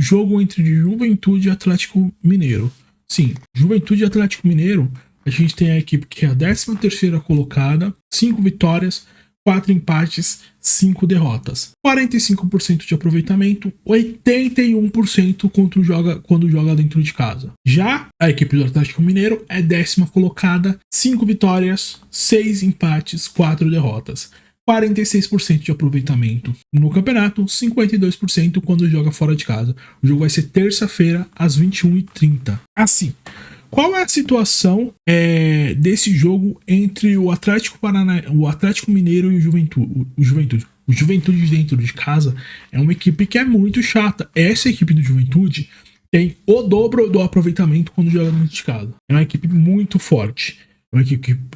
jogo entre Juventude e Atlético Mineiro. Sim, Juventude e Atlético Mineiro, a gente tem a equipe que é a 13ª colocada, 5 vitórias, 4 empates, 5 derrotas. 45% de aproveitamento, 81% quando joga dentro de casa. Já a equipe do Atlético Mineiro é 10ª colocada, 5 vitórias, 6 empates, 4 derrotas. 46% de aproveitamento no campeonato, 52% quando joga fora de casa. O jogo vai ser terça-feira, às 21h30. Assim, qual é a situação desse jogo entre o Atlético Mineiro e o Juventude? O Juventude dentro de casa é uma equipe que é muito chata. Essa equipe do Juventude tem o dobro do aproveitamento quando joga dentro de casa. É uma equipe muito forte. É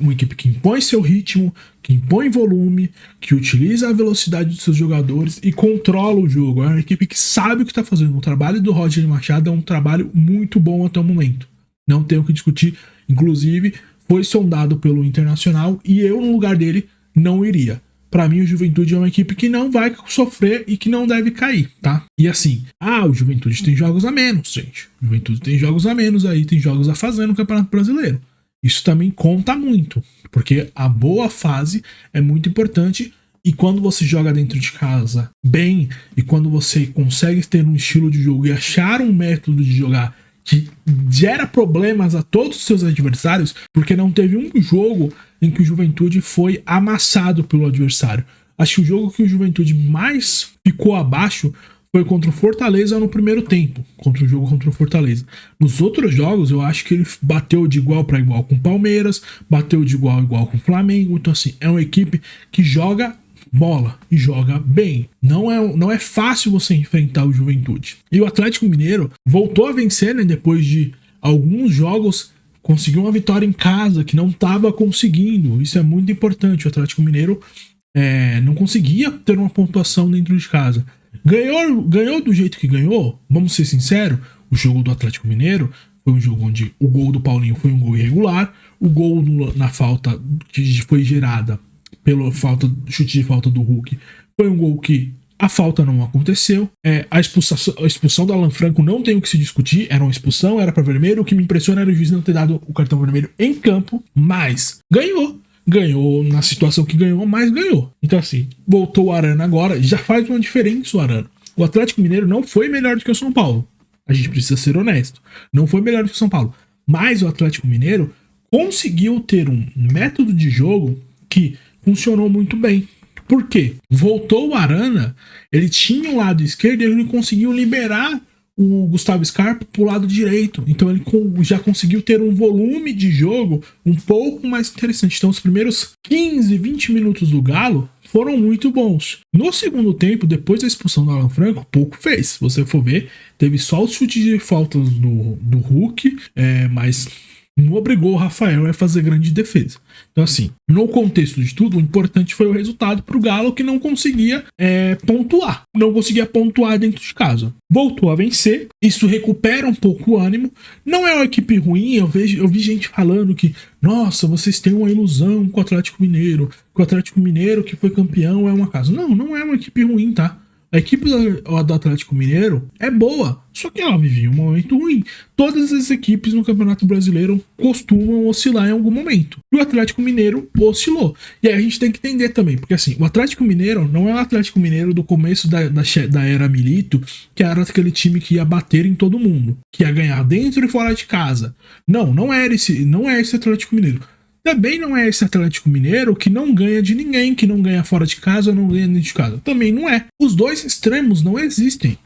uma equipe que impõe seu ritmo, que impõe volume, que utiliza a velocidade dos seus jogadores e controla o jogo. É uma equipe que sabe o que está fazendo. O trabalho do Roger Machado é um trabalho muito bom até o momento. Não tenho o que discutir. Inclusive, foi sondado pelo Internacional e eu, no lugar dele, não iria. Para mim, o Juventude é uma equipe que não vai sofrer e que não deve cair, tá? E assim, o Juventude tem jogos a menos, gente. O Juventude tem jogos a menos aí, tem jogos a fazer no Campeonato Brasileiro. Isso também conta muito, porque a boa fase é muito importante e quando você joga dentro de casa bem e quando você consegue ter um estilo de jogo e achar um método de jogar que gera problemas a todos os seus adversários, porque não teve um jogo em que o Juventude foi amassado pelo adversário. Acho que o jogo que o Juventude mais ficou abaixo foi contra o Fortaleza no primeiro tempo, contra o Fortaleza. Nos outros jogos, eu acho que ele bateu de igual para igual com o Palmeiras, bateu de igual a igual com o Flamengo. Então, assim, é uma equipe que joga bola e joga bem. Não é fácil você enfrentar o Juventude. E o Atlético Mineiro voltou a vencer, né, depois de alguns jogos, conseguiu uma vitória em casa que não estava conseguindo. Isso é muito importante. O Atlético Mineiro não conseguia ter uma pontuação dentro de casa. Ganhou do jeito que ganhou, vamos ser sinceros, o jogo do Atlético Mineiro foi um jogo onde o gol do Paulinho foi um gol irregular, o gol na falta que foi gerada pelo chute de falta do Hulk foi um gol que a falta não aconteceu, a expulsão do Alan Franco não tem o que se discutir, era uma expulsão, era para vermelho, o que me impressiona era o juiz não ter dado o cartão vermelho em campo, mas ganhou na situação que ganhou, mas ganhou. Então assim, voltou o Arana agora, já faz uma diferença o Arana. O Atlético Mineiro não foi melhor do que o São Paulo. A gente precisa ser honesto. Não foi melhor do que o São Paulo. Mas o Atlético Mineiro conseguiu ter um método de jogo que funcionou muito bem. Por quê? Voltou o Arana, ele tinha o lado esquerdo e ele conseguiu liberar o Gustavo Scarpa pro lado direito. Então ele já conseguiu ter um volume de jogo um pouco mais interessante. Então os primeiros 15, 20 minutos do Galo foram muito bons. No segundo tempo, depois da expulsão do Alan Franco, pouco fez. Se você for ver, teve só os chutes de faltas do Hulk, mas não obrigou o Rafael a fazer grande defesa. Então assim, no contexto de tudo, o importante foi o resultado pro Galo, que não conseguia pontuar. Não conseguia pontuar dentro de casa. Voltou a vencer, isso recupera um pouco o ânimo. Não é uma equipe ruim, eu vi gente falando que, nossa, vocês têm uma ilusão com o Atlético Mineiro, que o Atlético Mineiro que foi campeão é uma casa. Não é uma equipe ruim, tá? A equipe do Atlético Mineiro é boa, só que ela vivia um momento ruim. Todas as equipes no Campeonato Brasileiro costumam oscilar em algum momento. E o Atlético Mineiro oscilou. E aí a gente tem que entender também, porque assim, o Atlético Mineiro não é o Atlético Mineiro do começo da era Milito, que era aquele time que ia bater em todo mundo, que ia ganhar dentro e fora de casa. Não é esse Atlético Mineiro. Também não é esse Atlético Mineiro que não ganha de ninguém, que não ganha fora de casa, não ganha dentro de casa. Também não é. Os dois extremos não existem.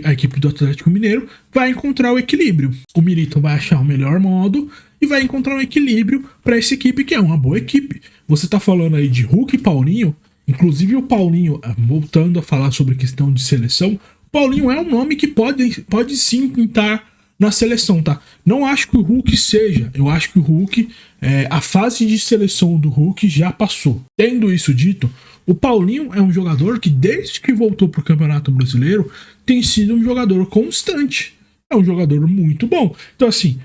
A equipe do Atlético Mineiro vai encontrar o equilíbrio. O Milito vai achar o melhor modo e vai encontrar um equilíbrio para essa equipe, que é uma boa equipe. Você tá falando aí de Hulk e Paulinho, inclusive o Paulinho, voltando a falar sobre questão de seleção, o Paulinho é um nome que pode sim pintar na seleção, tá? Não acho que o Hulk seja. Eu acho que o Hulk, a fase de seleção do Hulk já passou. Tendo isso dito, o Paulinho é um jogador que desde que voltou pro Campeonato Brasileiro tem sido um jogador constante. É um jogador muito bom. Então assim,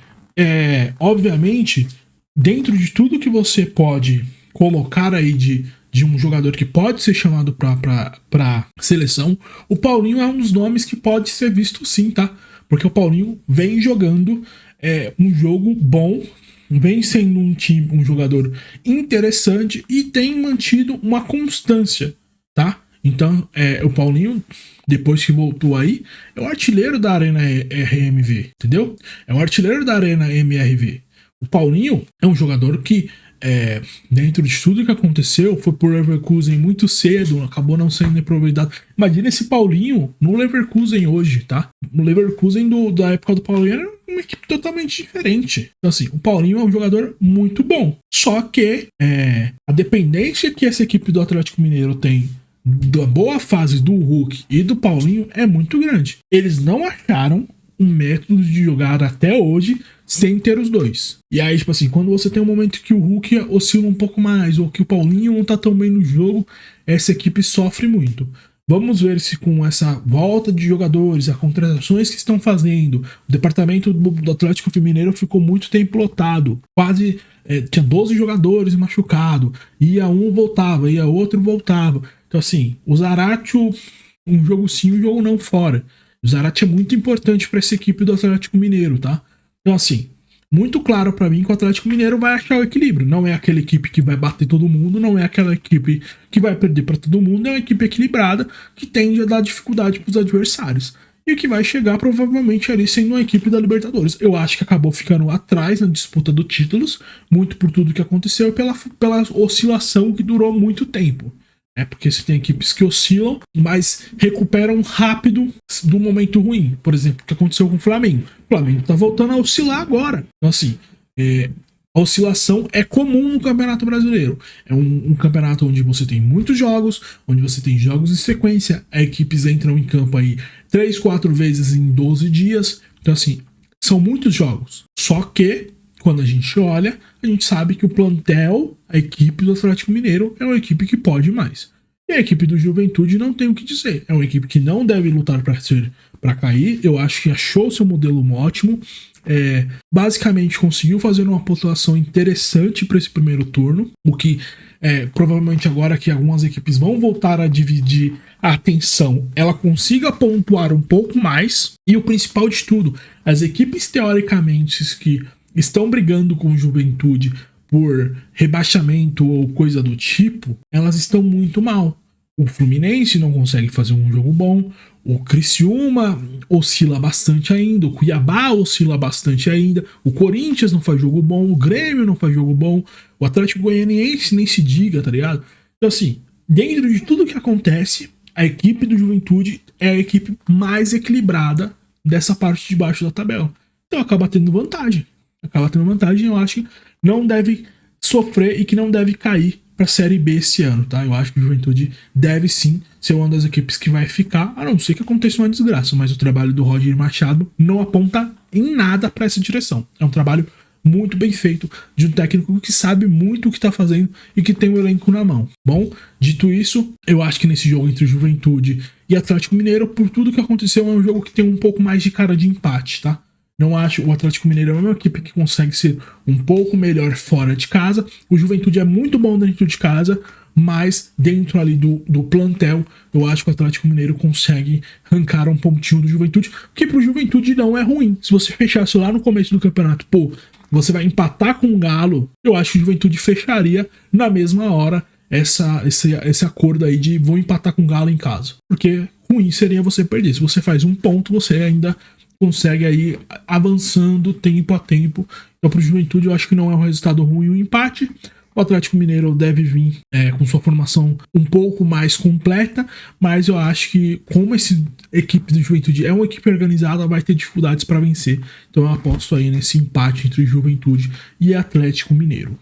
obviamente, dentro de tudo que você pode colocar aí de de um jogador que pode ser chamado para seleção, o Paulinho é um dos nomes que pode ser visto sim, tá? Porque o Paulinho vem jogando um jogo bom, vem sendo um jogador interessante e tem mantido uma constância, tá? Então, o Paulinho, depois que voltou aí, é o artilheiro da Arena RMV, entendeu? É o artilheiro da Arena MRV. O Paulinho é um jogador que, dentro de tudo que aconteceu, foi por Leverkusen muito cedo, acabou não sendo aproveitado. Imagina esse Paulinho no Leverkusen hoje, tá? No Leverkusen da época do Paulinho era uma equipe totalmente diferente. Então, assim, o Paulinho é um jogador muito bom. Só que a dependência que essa equipe do Atlético Mineiro tem da boa fase do Hulk e do Paulinho é muito grande. Eles não acharam um método de jogar até hoje sem ter os dois. E aí, tipo assim, quando você tem um momento que o Hulk oscila um pouco mais, ou que o Paulinho não tá tão bem no jogo, essa equipe sofre muito. Vamos ver se com essa volta de jogadores, as contratações que estão fazendo, o departamento do Atlético Mineiro ficou muito tempo lotado. Quase tinha 12 jogadores machucados. Ia um, voltava, ia outro, voltava. Então assim, o Zarate, um jogo sim, um jogo não fora. O Zarate é muito importante para essa equipe do Atlético Mineiro, tá? Então assim, muito claro para mim que o Atlético Mineiro vai achar o equilíbrio. Não é aquela equipe que vai bater todo mundo, não é aquela equipe que vai perder para todo mundo, é uma equipe equilibrada que tende a dar dificuldade para os adversários. E que vai chegar provavelmente ali sendo uma equipe da Libertadores. Eu acho que acabou ficando atrás na disputa dos títulos, muito por tudo que aconteceu e pela oscilação que durou muito tempo. Porque você tem equipes que oscilam, mas recuperam rápido do momento ruim. Por exemplo, o que aconteceu com o Flamengo. O Flamengo tá voltando a oscilar agora. Então, assim, a oscilação é comum no Campeonato Brasileiro. É um campeonato onde você tem muitos jogos, onde você tem jogos em sequência. As equipes entram em campo aí 3, 4 vezes em 12 dias. Então, assim, são muitos jogos. Só que, quando a gente olha, a gente sabe que o plantel, a equipe do Atlético Mineiro é uma equipe que pode mais. E a equipe do Juventude não tem o que dizer. É uma equipe que não deve lutar para cair. Eu acho que achou seu modelo ótimo. Basicamente conseguiu fazer uma pontuação interessante para esse primeiro turno. O que provavelmente agora que algumas equipes vão voltar a dividir a atenção, ela consiga pontuar um pouco mais. E o principal de tudo, as equipes teoricamente que estão brigando com o Juventude por rebaixamento ou coisa do tipo, elas estão muito mal. O Fluminense não consegue fazer um jogo bom, o Criciúma oscila bastante ainda, o Cuiabá oscila bastante ainda, o Corinthians não faz jogo bom, o Grêmio não faz jogo bom, o Atlético Goianiense nem se diga, tá ligado? Então assim, dentro de tudo que acontece, a equipe do Juventude é a equipe mais equilibrada dessa parte de baixo da tabela. Então acaba tendo vantagem. Eu acho que não deve sofrer e que não deve cair para a Série B esse ano, tá? Eu acho que o Juventude deve sim ser uma das equipes que vai ficar, a não ser que aconteça uma desgraça, mas o trabalho do Roger Machado não aponta em nada para essa direção. É um trabalho muito bem feito de um técnico que sabe muito o que está fazendo e que tem o elenco na mão. Bom, dito isso, eu acho que nesse jogo entre Juventude e Atlético Mineiro, por tudo que aconteceu, é um jogo que tem um pouco mais de cara de empate, tá? Não acho o Atlético Mineiro é uma equipe que consegue ser um pouco melhor fora de casa. O Juventude é muito bom dentro de casa, mas dentro ali do plantel, eu acho que o Atlético Mineiro consegue arrancar um pontinho do Juventude, que pro Juventude não é ruim. Se você fechasse lá no começo do campeonato, você vai empatar com o Galo, eu acho que o Juventude fecharia na mesma hora esse acordo aí de vou empatar com o Galo em casa. Porque ruim seria você perder. Se você faz um ponto, você ainda consegue aí avançando tempo a tempo. Então pro Juventude eu acho que não é um resultado ruim o empate. O Atlético Mineiro deve vir com sua formação um pouco mais completa, mas eu acho que como essa equipe do Juventude é uma equipe organizada, vai ter dificuldades para vencer. Então eu aposto aí nesse empate entre Juventude e Atlético Mineiro.